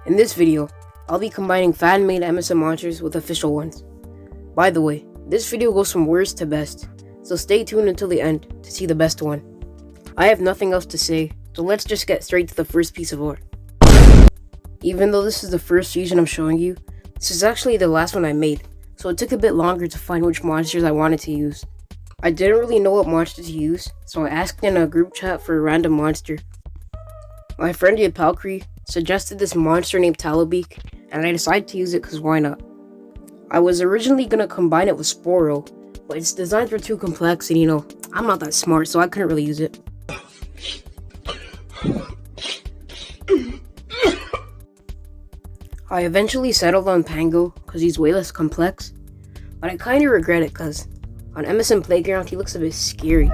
In this video, I'll be combining fan-made MSM monsters with official ones. By the way, this video goes from worst to best, so stay tuned until the end to see the best one. I have nothing else to say, so let's just get straight to the first piece of art. Even though this is the first fusion I'm showing you, this is actually the last one I made, so it took a bit longer to find which monsters I wanted to use. I didn't really know what monster to use, so I asked in a group chat for a random monster. My friend Turhi suggested this monster named Talobeek, and I decided to use it because why not? I was originally gonna combine it with Sporo, but its designs were too complex and I'm not that smart, so I couldn't really use it. I eventually settled on Pango because he's way less complex, but I kinda regret it because on MSM Playground he looks a bit scary.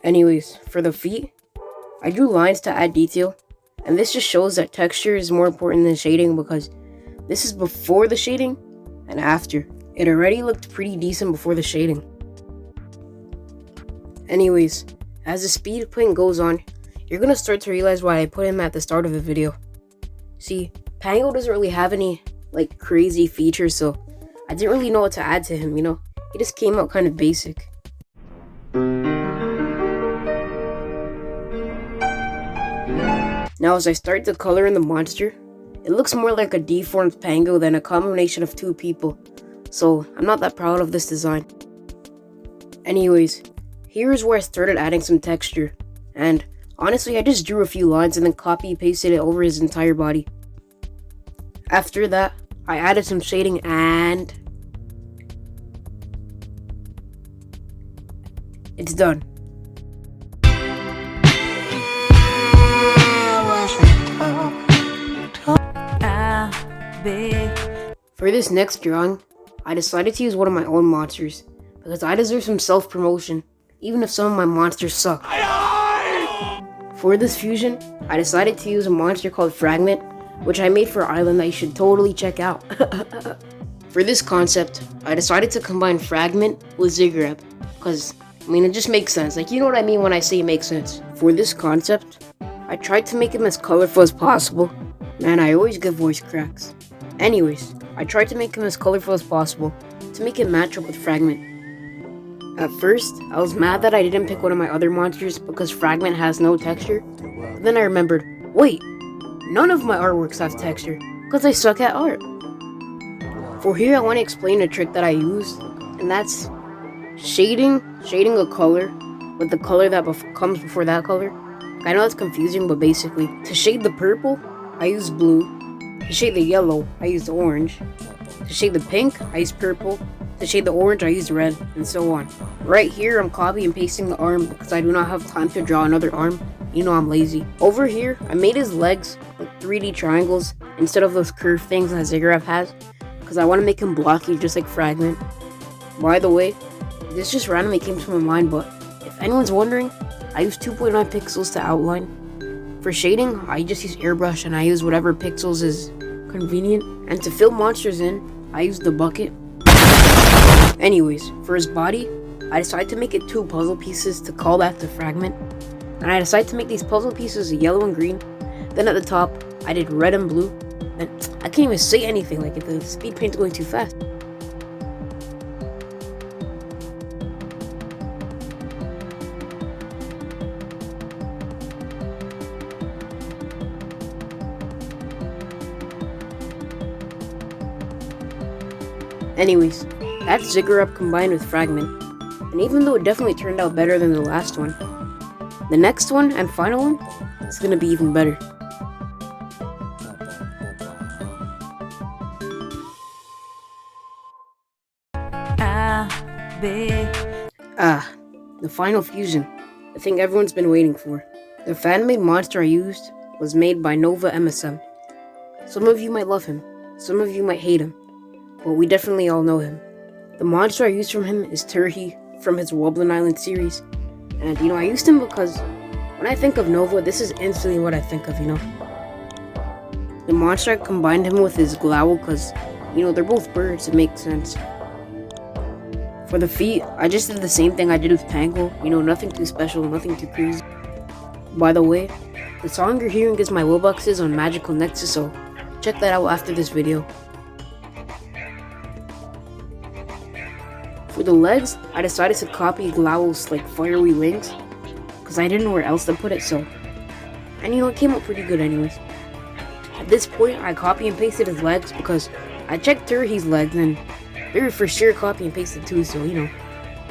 Anyways, for the feet, I drew lines to add detail, and this just shows that texture is more important than shading because this is before the shading and after. It already looked pretty decent before the shading. Anyways, as the speed paint goes on, you're gonna start to realize why I put him at the start of the video. See, Pango doesn't really have any crazy features, so I didn't really know what to add to him, He just came out kind of basic. Now as I start to color in the monster, it looks more like a deformed Pango than a combination of two people, so I'm not that proud of this design. Anyways, here's where I started adding some texture, and honestly I just drew a few lines and then copy pasted it over his entire body. After that, I added some shading and it's done. For this next drawing, I decided to use one of my own monsters, because I deserve some self-promotion, even if some of my monsters suck. For this fusion, I decided to use a monster called Fragment, which I made for Island that you should totally check out. For this concept, I decided to combine Fragment with Ziggurat, because, it just makes sense. You know what I mean when I say it makes sense. For this concept, I tried to make him as colorful as possible. Man, I always get voice cracks. Anyways, I tried to make him as colorful as possible to make it match up with Fragment. At first, I was mad that I didn't pick one of my other monsters because Fragment has no texture, but then I remembered, wait, none of my artworks have texture because I suck at art. For here, I want to explain a trick that I use, and that's shading a color with the color that comes before that color. I know it's confusing, but basically, to shade the purple, I use blue. To shade the yellow, I used orange. To shade the pink, I used purple. To shade the orange, I used red, and so on. Right here, I'm copy and pasting the arm because I do not have time to draw another arm. I'm lazy. Over here, I made his legs like 3D triangles instead of those curved things that Ziggurat has because I want to make him blocky just like Fragment. By the way, this just randomly came to my mind, but if anyone's wondering, I use 2.9 pixels to outline. For shading, I just use airbrush and I use whatever pixels is convenient. And to fill monsters in, I use the bucket. Anyways, for his body, I decided to make it 2 puzzle pieces to call back to Fragment. And I decided to make these puzzle pieces yellow and green. Then at the top, I did red and blue. And I can't even say anything, if the speed paint's going too fast. Anyways, that's Ziggurat combined with Fragment, and even though it definitely turned out better than the last one, the next one and final one is gonna be even better. The final fusion, the thing everyone's been waiting for. The fan-made monster I used was made by Nova MSM. Some of you might love him, some of you might hate him, but we definitely all know him. The monster I used from him is Turhi from his Woblin Island series. And I used him because when I think of Nova, this is instantly what I think of, The monster I combined him with is Glowl because, they're both birds, it makes sense. For the feet, I just did the same thing I did with Pango. You know, nothing too special, nothing too crazy. By the way, the song you're hearing is my Wobuxes on Magical Nexus, so check that out after this video. For the legs, I decided to copy Glauel's like fiery wings, because I didn't know where else to put it, and you know, it came out pretty good anyways. At this point, I copy and pasted his legs because I checked Turhi's legs and they were for sure copy and pasted too, so you know,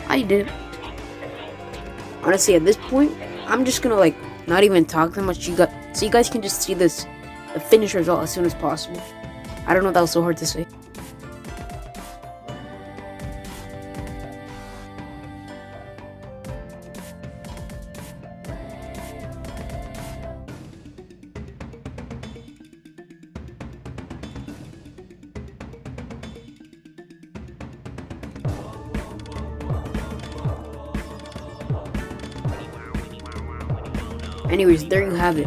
I did it. Honestly, at this point, I'm just gonna like not even talk that much so you guys can just see the finished result as soon as possible. I don't know, that was so hard to say. Anyways, there you have it.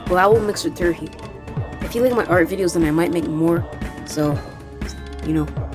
Well, I will mix with Turhi. If you like my art videos, then I might make more. So, you know.